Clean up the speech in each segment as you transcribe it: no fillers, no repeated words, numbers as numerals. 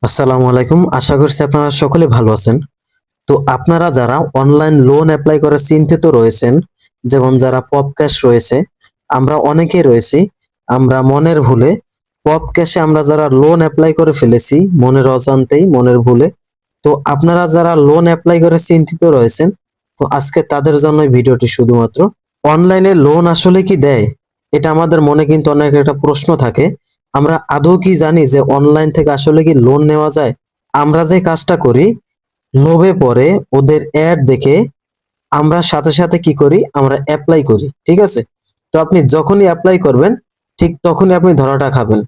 আসসালামু আলাইকুম। আশা করছি আপনারা সকলে ভালো আছেন। তো আপনারা যারা অনলাইন লোন এপ্লাই করে চিন্তিত রয়েছেন, যেমন যারা পপ ক্যাশ রয়েছে, আমরা অনেকেই রয়েছি। আমরা মনের ভুলে পপ ক্যাশে আমরা যারা লোন এপ্লাই করে ফেলেছি, মনের অজান্তেই, মনের ভুলে। তো আপনারা যারা লোন এপ্লাই করে চিন্তিত রয়েছেন, তো আজকে তাদের জন্যই ভিডিওটি শুধুমাত্র। অনলাইনে লোন আসলে কি দেয়? এটা আমাদের মনে কিন্তু অনেক একটা প্রশ্ন থাকে। আমরা আদৌ কি জানি যে অনলাইন থেকে আসলে কি লোন নেওয়া যায়? আমরা যে কাজটা করি, লোভে পড়ে ওদের অ্যাড দেখে আমরা সাথে সাথে কি করি? আমরা এপ্লাই করি। ঠিক আছে? তো আপনি যখনই এপ্লাই করবেন, ঠিক তখনই আপনি ধরাটা খাবেন।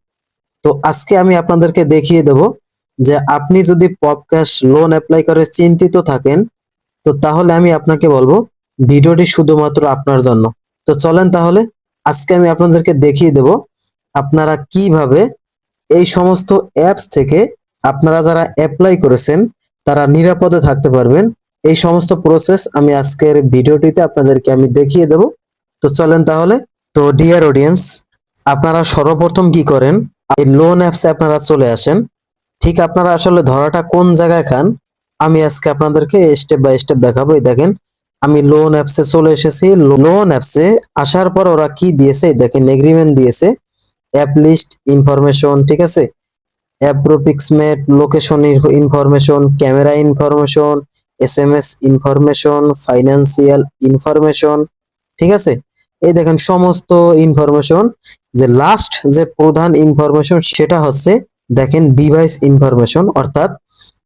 তো আজকে আমি আপনাদেরকে দেখিয়ে দেব যে আপনি যদি পপ ক্যাশ লোন এপ্লাই করে চিন্তিত থাকেন, তো তাহলে আমি আপনাকে বলবো ভিডিওটি শুধুমাত্র আপনার জন্য। তো চলেন তাহলে আজকে আমি আপনাদেরকে দেখিয়ে দেব আপনারা কিভাবে এই সমস্ত অ্যাপস থেকে আপনারা যারা অ্যাপ্লাই করেছেন তারা নিরাপদে থাকতে পারবেন। এই সমস্ত প্রসেস আমি আজকের ভিডিওটিতে আপনাদেরকে আমি দেখিয়ে দেব। তো চলেন তাহলে। তো ডিয়ার অডিয়েন্স, আপনারা সর্বপ্রথম কি করেন? এই লোন অ্যাপসে আপনারা চলে আসেন। ঠিক আপনারা আসলে ধরাটা কোন জায়গায় খান আমি আজকে আপনাদেরকে স্টেপ বাই স্টেপ দেখাবো। এই দেখেন, আমি লোন অ্যাপসে চলে এসেছি। লোন অ্যাপসে আসার পর ওরা কি দিয়েছে? এই দেখেন, এগ্রিমেন্ট দিয়েছে, অ্যাপ লিস্ট ইনফরমেশন, ঠিক আছে, approximate location information, camera information, SMS information, financial information, ঠিক আছে। এই দেখেন সমস্ত ইনফরমেশন। যে লাস্ট যে প্রধান ইনফরমেশন সেটা হচ্ছে, দেখেন, ডিভাইস ইনফরমেশন। অর্থাৎ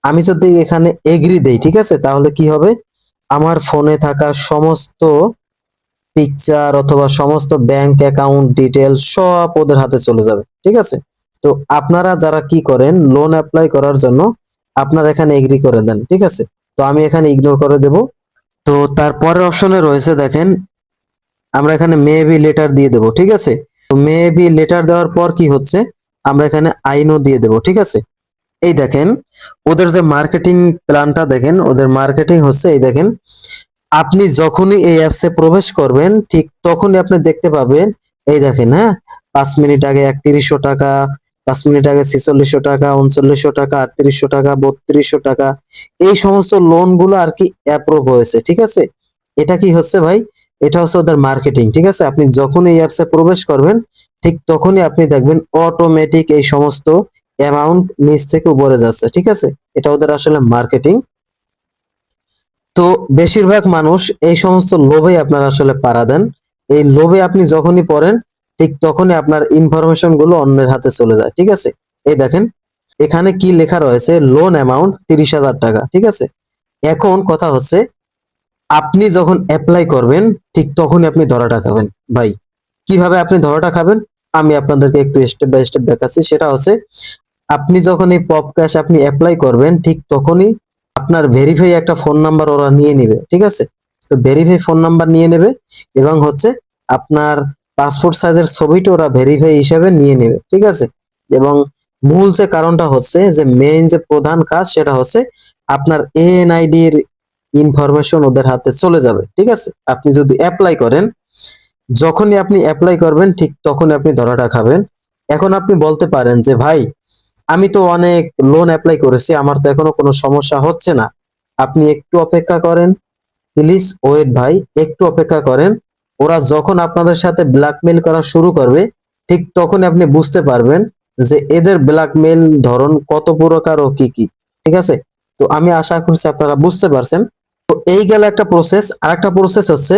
আমি যদি এখানে এগ্রি দেই, ঠিক আছে, তাহলে কি হবে? আমার ফোনে থাকা সমস্ত পিকচার অথবা সমস্ত ব্যাংক অ্যাকাউন্ট ডিটেল সব ওদের হাতে চলে যাবে, ঠিক আছে। তো আপনারা যারা কি করেন, লোন অ্যাপ্লাই করার জন্য আপনারা এখানে এগ্রি করে দেন, ঠিক আছে। তো আমি এখানে ইগনোর করে দেব। তো তারপরের অপশনে রয়েছে, দেখেন, আমরা এখানে মেবি লেটার দিয়ে দেব, ঠিক আছে। তো মেবি লেটার দেওয়ার পর কি হচ্ছে? আমরা এখানে আইনো দিয়ে দেব, ঠিক আছে। এই দেখেন ওদের যে মার্কেটিং প্ল্যানটা, দেখেন ওদের মার্কেটিং হচ্ছে, এই দেখেন, আপনি যখনই এই অ্যাপসে প্রবেশ করবেন ঠিক তখনই আপনি দেখতে পাবেন, এই দেখেন, হ্যাঁ, 5 মিনিট আগে 3100 টাকা, 5 মিনিট আগে 4600 টাকা, 3900 টাকা, 3800 টাকা, 3200 টাকা, এই সমস্ত লোন গুলো আর কি অ্যাপ্রুভ হয়েছে, ঠিক আছে। এটা কি হচ্ছে ভাই? এটা হচ্ছে ওদের মার্কেটিং, ঠিক আছে। আপনি যখন এই অ্যাপসে প্রবেশ করবেন ঠিক তখনই আপনি দেখবেন অটোমেটিক এই সমস্ত অ্যামাউন্ট নিচ থেকে উপরে যাচ্ছে, ঠিক আছে। এটা ওদের আসলে মার্কেটিং। তো বেশিরভাগ মানুষ এই সমস্ত লোভে আপনারা আসলে পাড়া দেন। এই লোভে আপনি যখনই পড়েন ঠিক তখনই আপনার ইনফরমেশন গুলো অন্যের হাতে চলে যায়, ঠিক আছে। এই দেখেন এখানে কি লেখা রয়েছে, লোন অ্যামাউন্ট 30,000 টাকা, ঠিক আছে। এখন কথা হচ্ছে, আপনি যখন অ্যাপ্লাই করবেন ঠিক তখনই আপনি ধরাটা খাবেন। ভাই, কিভাবে আপনি ধরাটা খাবেন আমি আপনাদেরকে একটু স্টেপ বাই স্টেপ দেখাচ্ছি। সেটা হচ্ছে, আপনি যখন এই পপ ক্যাশ আপনি অ্যাপ্লাই করবেন ঠিক তখনই আপনার ভেরিফাই একটা ফোন নাম্বার ওরা নিয়ে নেবে, ঠিক আছে। তো ভেরিফাই ফোন নাম্বার নিয়ে নেবে এবং হচ্ছে আপনার পাসপোর্ট সাইজের ছবিটা ওরা ভেরিফাই হিসেবে নিয়ে নেবে, ঠিক আছে। এবং মূল যে কারণটা হচ্ছে, যে মেইন যে প্রধান কাজ সেটা হচ্ছে আপনার এএনআইডি এর ইনফরমেশন ওদের হাতে চলে যাবে, ঠিক আছে। আপনি যদি অ্যাপ্লাই করেন, যখনই আপনি অ্যাপ্লাই করবেন ঠিক তখনই আপনি ধরাটা খাবেন। এখন আপনি বলতে পারেন যে ভাই, আমি তো অনেক লোন অ্যাপ্লাই করেছি, আমার তো এখনো কোনো সমস্যা হচ্ছে না। আপনি একটু অপেক্ষা করেন, প্লিজ ওয়েট ভাই, একটু অপেক্ষা করেন। ওরা যখন আপনাদের সাথে ব্ল্যাকমেল করা শুরু করবে ঠিক তখনই আপনি বুঝতে পারবেন যে এদের ব্ল্যাকমেল ধরন কত প্রকার ও কি কি, ঠিক আছে। তো আমি আশা করছি আপনারা বুঝতে পারছেন। তো এই গেল একটা প্রসেস। আর একটা প্রসেস হচ্ছে,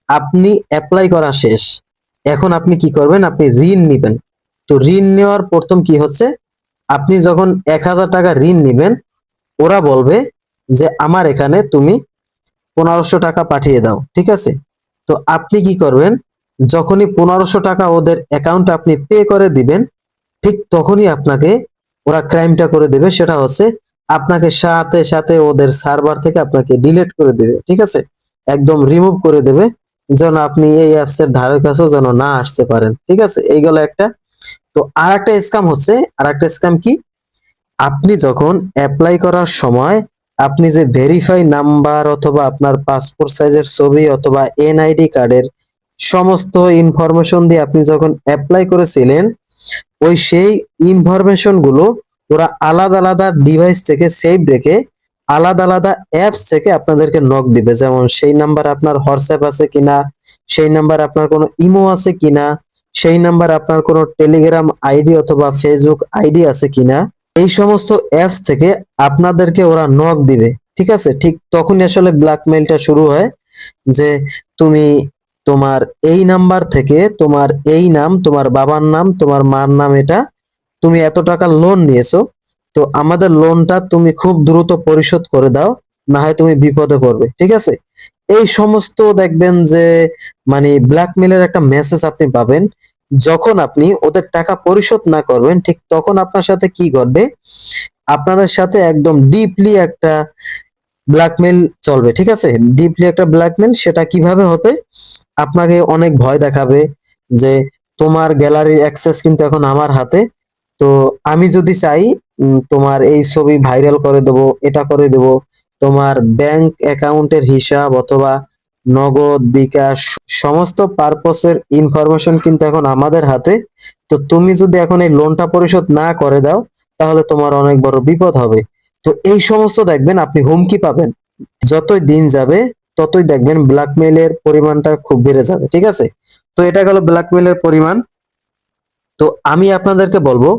আপনি অ্যাপ্লাই করা শেষ, এখন আপনি কি করবেন? আপনি ঋণ নিবেন। তো ঋণ নেওয়ার প্রথম কি হচ্ছে, আপনি যখন 1,000 টাকা ঋণ নিবেন, ওরা বলবে যে আমার এখানে তুমি 1500 টাকা পাঠিয়ে দাও, ঠিক আছে। তো আপনি কি করবেন? যখনই 1500 টাকা ওদের অ্যাকাউন্টে আপনি পে করে দিবেন ঠিক তখনই আপনাকে ওরা ক্রাইমটা করে দেবে। সেটা হচ্ছে আপনাকে সাথে সাথে ওদের সার্ভার থেকে আপনাকে ডিলিট করে দেবে, ঠিক আছে, একদম রিমুভ করে দেবে, যেন আপনি এই অ্যাপস এর ধারে কাছেও যেন না আসতে পারেন, ঠিক আছে। এইগুলো একটা। তো আর একটা স্ক্যাম হচ্ছে, আর একটা স্ক্যাম কি, আপনি যখন অ্যাপ্লাই করার সময় আপনি যে ভেরিফাই নাম্বার অথবা আপনার পাসপোর্ট সাইজের ছবি অথবা এনআইডি কার্ডের সমস্ত ইনফরমেশন দিয়ে আপনি যখন অ্যাপ্লাই করেছিলেন, ওই সেই ইনফরমেশন গুলো ওরা আলাদা আলাদা ডিভাইস থেকে সেভ রেখে আলাদা আলাদা অ্যাপস থেকে আপনাদেরকে নক দিবে, যেমন সেই নাম্বার আপনার হোয়াটসঅ্যাপ আছে কিনা, সেই নাম্বার আপনার কোনো ইমো আছে কিনা, সেই নাম্বার আপনার কোনো টেলিগ্রাম আইডি অথবা ফেসবুক আইডি আছে কিনা, এই সমস্ত অ্যাপস থেকে আপনাদেরকে ওরা নক দিবে। ঠিক আছে, ঠিক তখনই আসলে ব্ল্যাকমেইলটা শুরু হয় যে তুমি তোমার এই নাম্বার থেকে তোমার এই নাম, তোমার বাবার নাম, তোমার মার নাম, এটা তুমি এত টাকা লোন নিয়েছো, তো আমাদের লোনটা তুমি খুব দ্রুত পরিশোধ করে দাও, না হয় তুমি বিপদে পড়বে। ঠিক আছে, এই সমস্ত দেখবেন যে মানে ব্ল্যাকমেলের একটা মেসেজ আপনি পাবেন। যখন আপনি ওদের টাকা পরিশোধ না করবেন, ঠিক তখন আপনার সাথে কি ঘটবে, আপনাদের সাথে একদম ডিপলি একটা ব্ল্যাকমেল চলবে। ঠিক আছে, ডিপলি একটা ব্ল্যাকমেল, সেটা কিভাবে হবে, আপনাকে অনেক ভয় দেখাবে যে তোমার গ্যালারির অ্যাক্সেস কিন্তু এখন আমার হাতে, তো আমি যদি চাই তোমার এই ছবি ভাইরাল করে দেবো, এটা করে দেবো, তোমার ব্যাংক অ্যাকাউন্টের হিসাব অথবা নগদ বিকাশ সমস্ত পারপসের ইনফরমেশন কিন্তু এখন আমাদের হাতে। তো তুমি যদি এখন এই লোনটা পরিশোধ না করে দাও, তাহলে তোমার অনেক বড় বিপদ হবে। তো এই সমস্ত দেখবেন আপনি হুমকি পাবেন। যতই দিন যাবে ততই দেখবেন ব্ল্যাকমেইলের পরিমাণটা খুব বেড়ে যাবে। ঠিক আছে, তো এটা গেল ব্ল্যাকমেইলের পরিমাণ। তো আমি আপনাদেরকে বলবো,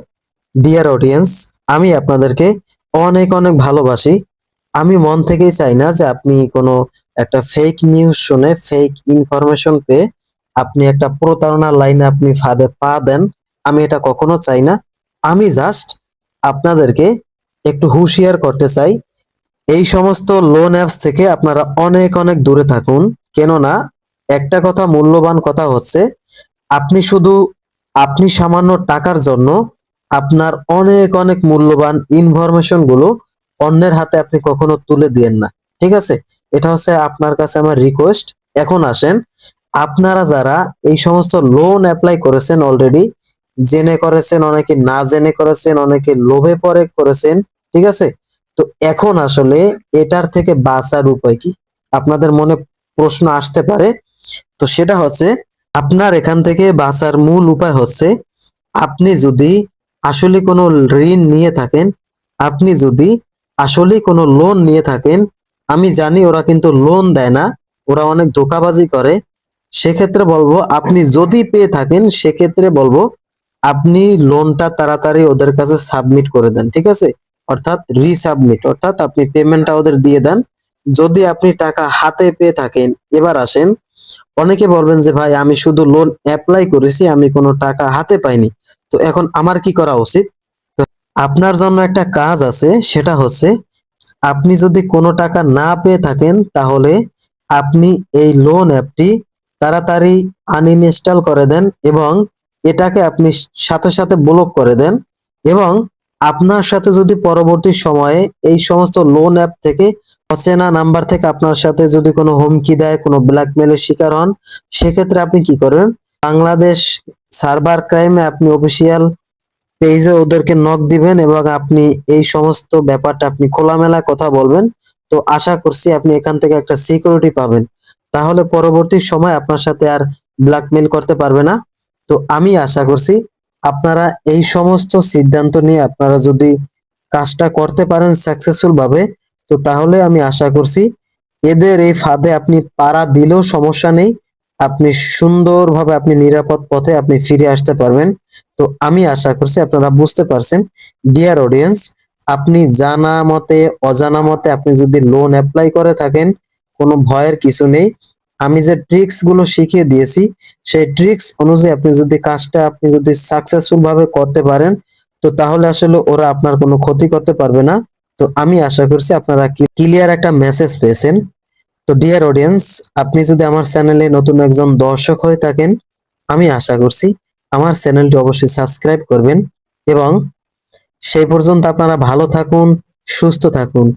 ডিয়ার অডিয়েন্স, আমি আপনাদেরকে অনেক অনেক ভালোবাসি। আমি মন থেকেই চাই না যে আপনি কোনো একটা ফেক নিউজ শুনে, ফেক ইনফরমেশন পেয়ে আপনি একটা প্রতারণার লাইনে আপনি ফাঁদে পা দেন। আমি এটা কখনো চাই না। আমি জাস্ট আপনাদেরকে একটু হুঁশিয়ার করতে চাই, এই সমস্ত লোন অ্যাপস থেকে আপনারা অনেক অনেক দূরে থাকুন। কেননা একটা কথা, মূল্যবান কথা হচ্ছে, আপনি শুধু আপনি সামান্য টাকার জন্য আপনার অনেক অনেক মূল্যবান ইনফরমেশন গুলো অন্যের হাতে আপনি কখনো তুলে দিয়েন না। ঠিক আছে, এটা হচ্ছে আপনার কাছে আমার রিকোয়েস্ট। এখন আসেন, আপনারা যারা এই সমস্ত লোন অ্যাপ্লাই করেছেন অলরেডি, জেনে করেছেন, অনেকে না জেনে করেছেন, অনেকে লোভে পড়ে করেছেন। ঠিক আছে, তো এখন আসলে এটার থেকে বাঁচার উপায় কি, আপনাদের মনে প্রশ্ন আসতে পারে। তো সেটা হচ্ছে, আপনার এখান থেকে বাঁচার মূল উপায় হচ্ছে, আপনি যদি আসলে কোনো ঋণ নিয়ে থাকেন, আপনি যদি আসলে কোনো লোন নিয়ে থাকেন, আমি জানি ওরা কিন্তু লোন দেয় না, ওরা অনেক ধোঁকাবাজি করে। সেক্ষেত্রে বলবো, আপনি যদি পেয়ে থাকেন সেক্ষেত্রে বলবো আপনি লোনটা তাড়াতাড়ি ওদের কাছে সাবমিট করে দেন। ঠিক আছে, অর্থাৎ রিসাবমিট, অর্থাৎ আপনি পেমেন্টটা ওদের দিয়ে দেন যদি আপনি টাকা হাতে পেয়ে থাকেন। এবার আসেন, অনেকে বলবেন যে ভাই আমি শুধু লোন অ্যাপ্লাই করেছি, আমি কোনো টাকা হাতে পাইনি, তো এখন আমার কি করা উচিত? তো আপনার জন্য একটা কাজ আছে, সেটা হচ্ছে, আপনি যদি কোনো টাকা না পেয়ে থাকেন, তাহলে আপনি এই লোন অ্যাপটি তাড়াতাড়ি আনইনস্টল করে দেন এবং এটাকে আপনি সাথে সাথে ব্লক করে দেন। এবং আপনার সাথে যদি পরবর্তী সময়ে এই সমস্ত লোন অ্যাপ থেকে অচেনা নাম্বার থেকে আপনার সাথে যদি কোনো হুমকি দেয়, কোনো ব্ল্যাকমেলের শিকার হন, সেক্ষেত্রে আপনি কি করবেন, বাংলাদেশ সার্ভার ক্রাইমে আপনি অফিসিয়াল পেজে ওদেরকে নক দিবেন এবং আপনি এই সমস্ত ব্যাপারটা আপনি খোলামেলা কথা বলবেন। তো আশা করছি আপনি এখান থেকে একটা সিকিউরিটি পাবেন, তাহলে পরবর্তী সময় আপনার সাথে আর ব্ল্যাকমেল করতে পারবে না। তো আমি আশা করছি আপনারা এই সমস্ত সিদ্ধান্ত নিয়ে আপনারা যদি কাজটা করতে পারেন সাকসেসফুল ভাবে, তো তাহলে আমি আশা করছি এদের এই ফাঁদে আপনি পাড়া দিলেও সমস্যা নেই, আপনি সুন্দরভাবে আপনি নিরাপদ পথে আপনি ফিরে আসতে পারবেন। তো আমি আশা করছি আপনারা বুঝতে পারছেন। ডিয়ার অডিয়েন্স, আপনি জানা মতে অজানা মতে আপনি যদি লোন অ্যাপ্লাই করে থাকেন, কোনো ভয়ের কিছু নেই। আমি যে ট্রিক্স গুলো শিখিয়ে দিয়েছি, সেই ট্রিক্স অনুযায়ী আপনি যদি কাজটা আপনি যদি সাকসেসফুল ভাবে করতে পারেন, তো তাহলে আসলে ওরা আপনার কোনো ক্ষতি করতে পারবে না। তো আমি আশা করছি আপনারা ক্লিয়ার একটা মেসেজ পেয়েছেন। তো ডিয়ার অডিয়েন্স, আপনি যদি আমার চ্যানেলে নতুন একজন দর্শক হয়ে থাকেন, আমি আশা করছি আমার চ্যানেলটি অবশ্যই সাবস্ক্রাইব করবেন। এবং সেই পর্যন্ত আপনারা ভালো থাকুন, সুস্থ থাকুন।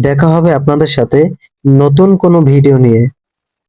দেখা হবে আপনাদের সাথে নতুন কোনো ভিডিও নিয়ে।